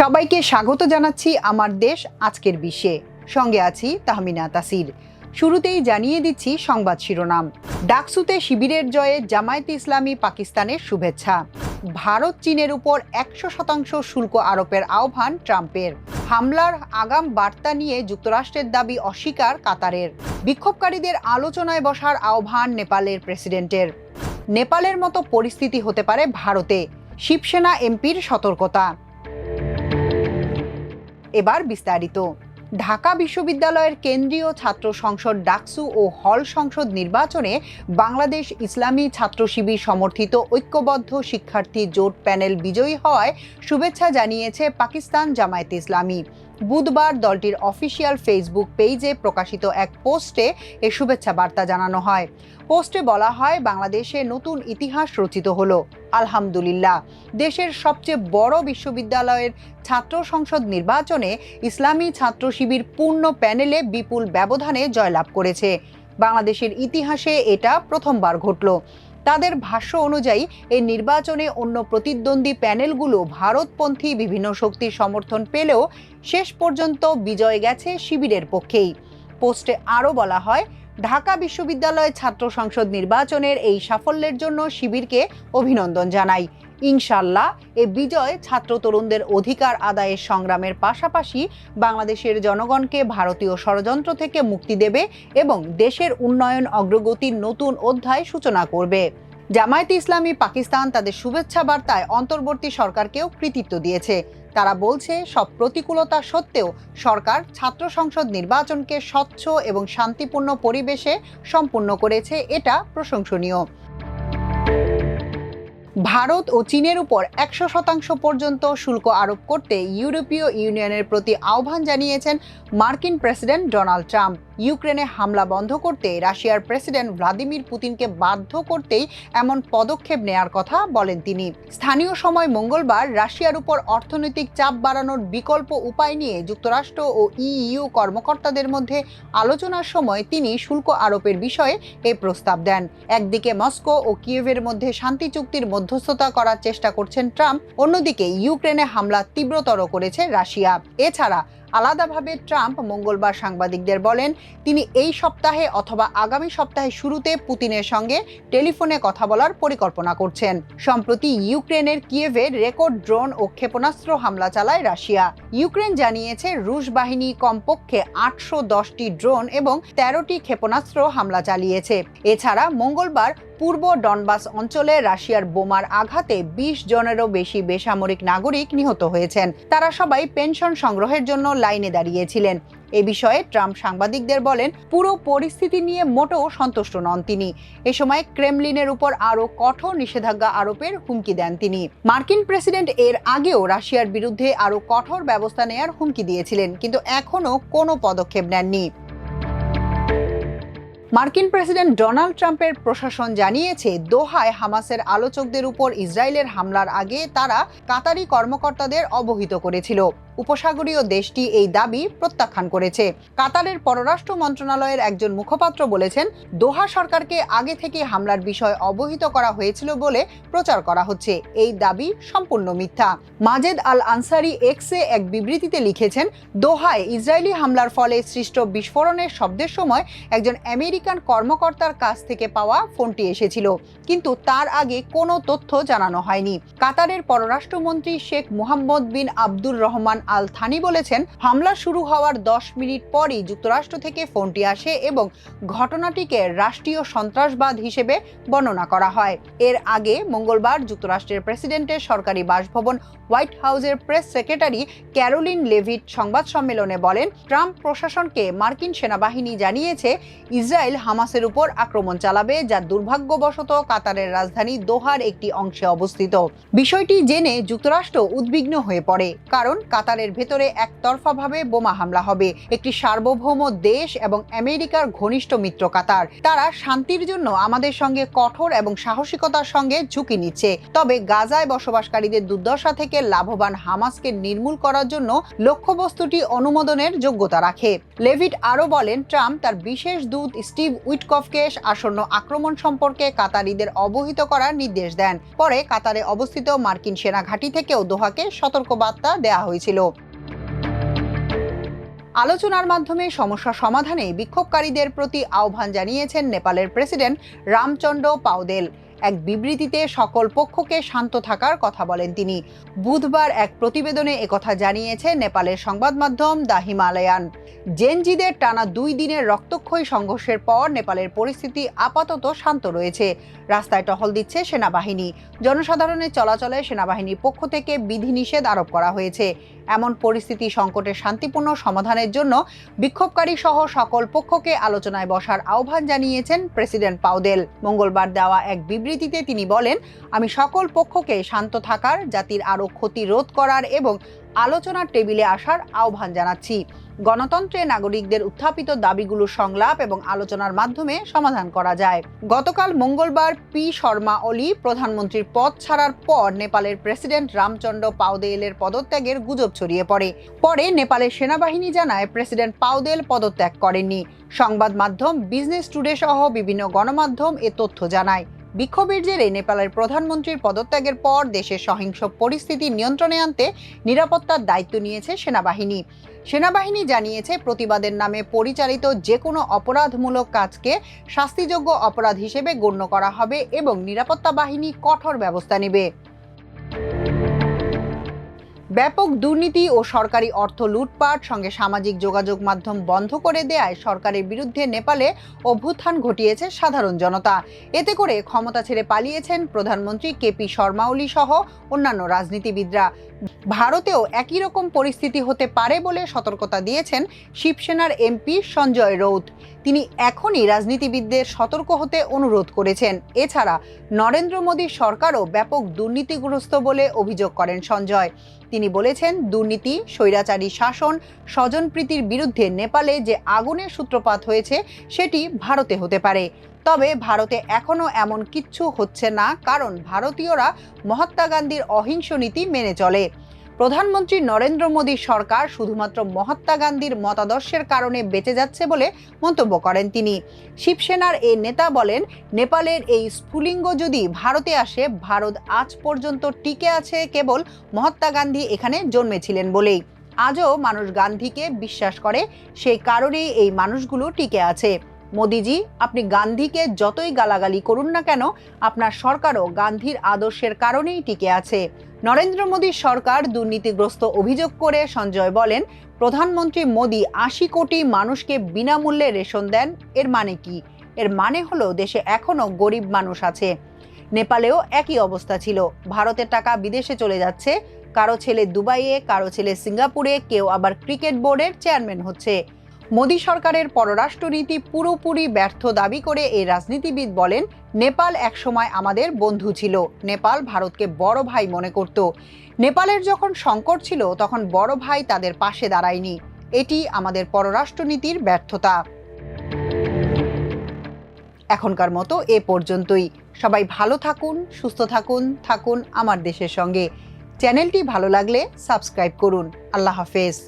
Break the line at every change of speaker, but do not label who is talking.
সবাইকে স্বাগত জানাচ্ছি আমার দেশ আজকের বিশ্বে। সঙ্গে আছি তাহমিনা তাসির। শুরুতেই জানিয়ে দিচ্ছি সংবাদ শিরোনাম। ডাকসুতে শিবিরের জয়ে জামায়াতে ইসলামী পাকিস্তানের শুভেচ্ছা। ভারত চীনের উপর 100% শুল্ক আরোপের আহ্বান ট্রাম্পের। হামলার আগাম বার্তা নিয়ে যুক্তরাষ্ট্রের দাবি অস্বীকার কাতারের। বিক্ষোভকারীদের আলোচনায় বসার আহ্বান নেপালের প্রেসিডেন্টের। নেপালের মতো পরিস্থিতি হতে পারে ভারতে, শিবসেনা এমপির সতর্কতা। এবার বিস্তারিত। ঢাকা বিশ্ববিদ্যালয়ের কেন্দ্রীয় ছাত্র সংসদ ডাকসু ও হল সংসদ নির্বাচনে বাংলাদেশ ইসলামী ছাত্র শিবির সমর্থিত ঐক্যবদ্ধ শিক্ষার্থী জোট প্যানেল বিজয়ী হওয়ায় শুভেচ্ছা জানিয়েছে পাকিস্তান জামায়াতে ইসলামী। বুধবার দলটির অফিসিয়াল ফেসবুক পেজে প্রকাশিত এক পোস্টে এ শুভেচ্ছা বার্তা জানানো হয়। পোস্টে বলা হয়, বাংলাদেশে নতুন ইতিহাস রচিত হলো, আলহামদুলিল্লাহ। দেশের সবচেয়ে বড় বিশ্ববিদ্যালয়ের ছাত্র সংসদ নির্বাচনে ইসলামী ছাত্র শিবির পূর্ণ প্যানেলে বিপুল ব্যবধানে জয়লাভ করেছে। বাংলাদেশের ইতিহাসে এটা প্রথমবার ঘটল। তাদের ভাষ্য অনুযায়ী এই নির্বাচনে অন্য প্রতিদ্বন্দ্বী প্যানেলগুলো ভারতপন্থী বিভিন্ন শক্তির সমর্থন পেলেও শেষ পর্যন্ত বিজয় গেছে শিবিরের পক্ষেই। পোস্টে আরও বলা হয়, ঢাকা বিশ্ববিদ্যালয় ছাত্র সংসদ নির্বাচনের এই সাফল্যের জন্য শিবিরকে অভিনন্দন জানাই। ইনশাল্লাহ এ বিজয় ছাত্র তরুণদের অধিকার আদায়ের সংগ্রামের পাশাপাশি বাংলাদেশের জনগণকে ভারতীয় ষড়যন্ত্র থেকে মুক্তি দেবে এবং দেশের উন্নয়ন অগ্রগতির নতুন অধ্যায় সূচনা করবে। জামায়াতে ইসলামী পাকিস্তান তাদের শুভেচ্ছা বার্তায় অন্তর্বর্তী সরকারকেও কৃতিত্ব দিয়েছে। তারা বলছে, সব প্রতিকূলতা সত্ত্বেও সরকার ছাত্র সংসদ নির্বাচনকে স্বচ্ছ এবং শান্তিপূর্ণ পরিবেশে সম্পূর্ণ করেছে, এটা প্রশংসনীয়। ভারত ও চীনের উপর 100% পর্যন্ত শুল্ক আরোপ করতে ইউরোপীয় ইউনিয়নের প্রতি আহ্বান জানিয়েছেন মার্কিন প্রেসিডেন্ট ডোনাল্ড ট্রাম্প। ইউক্রেনে হামলা বন্ধ করতে রাশিয়ার প্রেসিডেন্ট ভ্লাদিমির পুতিনকে বাধ্য করতেই এমন পদক্ষেপ নেয়ার কথা বলেন তিনি। স্থানীয় সময় মঙ্গলবার রাশিয়ার উপর অর্থনৈতিক চাপ বাড়ানোর বিকল্প উপায় নিয়ে যুক্তরাষ্ট্র ও ইইউ কর্মকর্তাদের মধ্যে আলোচনার সময় তিনি শুল্ক আরোপের বিষয়ে এই প্রস্তাব দেন। একদিকে মস্কো ও কিয়েভের মধ্যে শান্তি চুক্তির মধ্যস্থতা করার চেষ্টা করছেন ট্রাম্প, অন্যদিকে ইউক্রেনে হামলা তীব্রতর করেছে রাশিয়া। এছাড়া আলাদাভাবে ট্রাম্প মঙ্গলবার সাংবাদিকদের বলেন, তিনি এই সপ্তাহে অথবা আগামী সপ্তাহের শুরুতে পুতিনের সঙ্গে টেলিফোনে কথা বলার পরিকল্পনা করছেন। সম্প্রতি ইউক্রেনের কিয়েভে রেকর্ড ড্রোন ও ক্ষেপণাস্ত্র হামলা চালায় রাশিয়া। ইউক্রেন জানিয়েছে রুশ বাহিনী কমপক্ষে 810টি ড্রোন এবং 13টি ক্ষেপণাস্ত্র হামলা চালিয়েছে। এছাড়া মঙ্গলবার পূর্ব ডনবাস অঞ্চলে রাশিয়ার বোমার আঘাতে 20 জনেরও বেশি বেসামরিক নাগরিক নিহত হয়েছেন। তারা সবাই পেনশন সংগ্রহের জন্য লাইনে দাঁড়িয়েছিলেন। এ বিষয়ে ট্রাম্প সাংবাদিকদের বলেন, পুরো পরিস্থিতি নিয়ে মোটেও সন্তুষ্ট নন তিনি। এ সময় ক্রেমলিনের উপর আরও কঠোর নিষেধাজ্ঞা আরোপের হুমকি দেন তিনি। মার্কিন প্রেসিডেন্ট এর আগেও রাশিয়ার বিরুদ্ধে আরও কঠোর ব্যবস্থা নেয়ার হুমকি দিয়েছিলেন, কিন্তু এখনও কোনো পদক্ষেপ নেননি। মার্কিন প্রেসিডেন্ট ডোনাল্ড ট্রাম্পের প্রশাসন জানিয়েছে, দোহায় হামাসের আলোচকদের উপর ইসরায়েলের হামলার আগে তারা কাতারি কর্মকর্তাদের অবহিত করেছিল। উপসাগরীয় দেশটি এই দাবি প্রত্যাখ্যান করেছে। কাতারের পররাষ্ট্র মন্ত্রণালয়ের একজন মুখপাত্র বলেছেন, দোহা সরকারকে আগে থেকে হামলার বিষয় অবহিত করা হয়েছিল বলে প্রচার করা হচ্ছে। এই দাবি সম্পূর্ণ মিথ্যা। মাজেদ আল আনসারি এক্সে এক বিবৃতিতে লিখেছেন, দোহায় ইসরায়েলি হামলার ফলে সৃষ্ট বিস্ফোরণের শব্দের সময় একজন আমেরিকান কর্মকর্তার কাছ থেকে পাওয়া ফোনটি এসেছিল, কিন্তু তার আগে কোনো তথ্য জানানো হয়নি। কাতারের পররাষ্ট্রমন্ত্রী শেখ মুহাম্মদ বিন আব্দুর রহমান আল থানি বলেছেন, হামলা শুরু হওয়ার 10 মিনিট পরই যুক্তরাষ্ট্র থেকে ফোনটি আসে এবং ঘটনাটিকে রাষ্ট্রীয় সন্ত্রাসবাদ হিসেবে বর্ণনা করা হয়। এর আগে মঙ্গলবার যুক্তরাষ্ট্রের প্রেসিডেন্টের সরকারি বাসভবন হোয়াইট হাউসের প্রেস সেক্রেটারি ক্যারোলিন লেভিট সংবাদ সম্মেলনে বলেন, ট্রাম্প প্রশাসনকে মার্কিন সেনাবাহিনী জানিয়েছে ইসরায়েল হামাসের উপর আক্রমণ চালাবে, যা দুর্ভাগ্যবশত কাতারের রাজধানী দোহার একটি অংশে অবস্থিত। বিষয়টি জেনে যুক্তরাষ্ট্র উদ্বিগ্ন হয়ে পড়ে, কারণ কাতারের সরকারের ভেতরে একতরফাভাবে বোমা হামলা হবে। একটি সার্বভৌম দেশ এবং আমেরিকার ঘনিষ্ঠ মিত্র কাতার, তারা শান্তির জন্য আমাদের সঙ্গে কঠোর এবং সাহসিকতার সঙ্গে ঝুঁকি নিচ্ছে। তবে গাজায় বসবাসকারীদের দুর্দশা থেকে লাভবান হামাসকে নির্মূল করার জন্য লক্ষ্যবস্তুটি অনুমোদনের যোগ্যতা রাখে। লেভিট আরও বলেন, ট্রাম্প তার বিশেষ দূত স্টিভ উইটকফকে আসন্ন আক্রমণ সম্পর্কে কাতারিদের অবহিত করার নির্দেশ দেন। পরে কাতারে অবস্থিত মার্কিন সেনা ঘাঁটি থেকেও দোহাকে সতর্কবার্তা দেওয়া হয়েছিল। আলোচনার মাধ্যমে সমস্যা সমাধানে বিক্ষোভকারীদের প্রতি আহ্বান জানিয়েছেন নেপালের প্রেসিডেন্ট রামচন্দ্র পাউদেল। এক বিবৃতিতে সকল পক্ষকে শান্ত থাকার কথা বলেন তিনি। বুধবার এক প্রতিবেদনে একথা জানিয়েছে নেপালের সংবাদ মাধ্যম দ্য হিমালয়ান। জেনজিদের টানা 2 দিনের রক্তক্ষয়ী সংঘর্ষের পর নেপালের পরিস্থিতি আপাতত শান্ত রয়েছে। রাস্তায় টহল দিচ্ছে সেনাবাহিনী। জনসাধারণের চলাচলে সেনাবাহিনীর পক্ষ থেকে বিধিনিষেধ আরোপ করা হয়েছে। এমন পরিস্থিতি সংকটের শান্তিপূর্ণ সমাধানের জন্য বিক্ষোভকারী সহ সকল পক্ষকে আলোচনায় বসার আহ্বান জানিয়েছেন প্রেসিডেন্ট পাউদেল। মঙ্গলবার দেওয়া এক বিবৃতিতে তিনি বলেন, আমি সকল পক্ষকে শান্ত থাকার, জাতির আরও ক্ষতি রোধ করার এবং আলোচনার টেবিলে আসার আহ্বান জানাচ্ছি। গণতন্ত্রে নাগরিকদের উত্থাপিত দাবিগুলো সংলাপ এবং আলোচনার মাধ্যমে সমাধান করা যায়। গতকাল মঙ্গলবার পি শর্মা ওলি প্রধানমন্ত্রীর পদ ছাড়ার পর নেপালের প্রেসিডেন্ট রামচন্দ্র পাউদেলের পদত্যাগের গুজব ছড়িয়ে পরে নেপালের সেনাবাহিনী জানায় প্রেসিডেন্ট পাউদেল পদত্যাগ করেননি। সংবাদ মাধ্যম বিজনেস টুডে সহ বিভিন্ন গণমাধ্যম এ তথ্য জানায়। বিক্ষোভের জেরে নেপালের প্রধানমন্ত্রীর পদত্যাগের পর দেশের সহিংস পরিস্থিতি নিয়ন্ত্রণে আনতে নিরাপত্তার দায়িত্ব নিয়েছে সেনাবাহিনী। সেনাবাহিনী জানিয়েছে, প্রতিবাদের নামে পরিচালিত যে কোনো অপরাধমূলক কাজকে শাস্তিযোগ্য অপরাধ হিসেবে গণ্য করা হবে এবং নিরাপত্তা বাহিনী কঠোর ব্যবস্থা নেবে। ব্যাপক দুর্নীতি ও সরকারি অর্থ লুটপাট সঙ্গে সামাজিক যোগাযোগ মাধ্যম বন্ধ করে দেয়ায় সরকারের বিরুদ্ধে নেপালে অভ্যুত্থান ঘটিয়েছে সাধারণ জনতা। এতে করে ক্ষমতা ছেড়ে পালিয়েছেন প্রধানমন্ত্রী কেপি শর্মা ওলি সহ অন্যান্য রাজনীতিবিদরা। ভারতেও একই রকম পরিস্থিতি হতে পারে বলে সতর্কতা দিয়েছেন শিবসেনার এমপি সঞ্জয় রাউত। তিনি এখনই রাজনীতিবিদদের সতর্ক হতে অনুরোধ করেছেন। এছাড়া নরেন্দ্র মোদীর সরকারও ব্যাপক দুর্নীতিগ্রস্ত বলে অভিযোগ করেন সঞ্জয়। তিনি বলেছেন, দুর্নীতি, স্বৈরাচারী শাসন, স্বজনপ্রীতির বিরুদ্ধে নেপালে যে আগুনের সূত্রপাত হয়েছে সেটি ভারতে হতে পারে। তবে ভারতে এখনও এমন কিচ্ছু হচ্ছে না, কারণ ভারতীয়রা মহাত্মা গান্ধীর অহিংস নীতি মেনে চলে। প্রধানমন্ত্রী নরেন্দ্র মোদীর সরকার শুধুমাত্র মহাত্মা গান্ধীর মতাদর্শের কারণে বেঁচে যাচ্ছে বলে মন্তব্য করেন তিনি। শিবসেনার এই নেতা বলেন, নেপালের এই স্ফুলিঙ্গ যদি ভারতে আসে, ভারত আজ পর্যন্ত টিকে আছে কেবল মহাত্মা গান্ধী এখানে জন্মেছিলেন বলেই। আজও মানুষ গান্ধীকে বিশ্বাস করে, সেই কারণেই এই মানুষগুলো টিকে আছে। মোদিজি, আপনি গান্ধীকে যতই গালাগালি করুন না কেন, আপনার সরকারও গান্ধীর আদর্শের কারণেই টিকে আছে। নরেন্দ্র মোদীর সরকার দুর্নীতিগ্রস্ত অভিযোগ করে সঞ্জয় বলেন, প্রধানমন্ত্রী মোদী 80 কোটি মানুষকে বিনামূল্যে রেশন দেন। এর মানে কি? এর মানে হলো দেশে এখনো গরিব মানুষ আছে। নেপালেও একই অবস্থা ছিল। ভারতের টাকা বিদেশে চলে যাচ্ছে, কারো ছেলে দুবাইয়ে, কারো ছেলে সিঙ্গাপুরে, কেউ আবার ক্রিকেট বোর্ডের চেয়ারম্যান হচ্ছে। মোদী সরকারের পররাষ্ট্রনীতি পুরোপুরি ব্যর্থ দাবি করে এই রাজনীতিবিদ বলেন, নেপাল একসময় আমাদের বন্ধু ছিল। নেপাল ভারতকে বড় ভাই মনে করত। নেপালের যখন সংকট ছিল তখন বড় ভাই তাদের পাশে দাঁড়ায়নি। এটি আমাদের পররাষ্ট্রনীতির ব্যর্থতা। এখনকার মতো এ পর্যন্তই। সবাই ভালো থাকুন, সুস্থ থাকুন আমার দেশের সঙ্গে। চ্যানেলটি ভালো লাগলে সাবস্ক্রাইব করুন। আল্লাহ হাফেজ।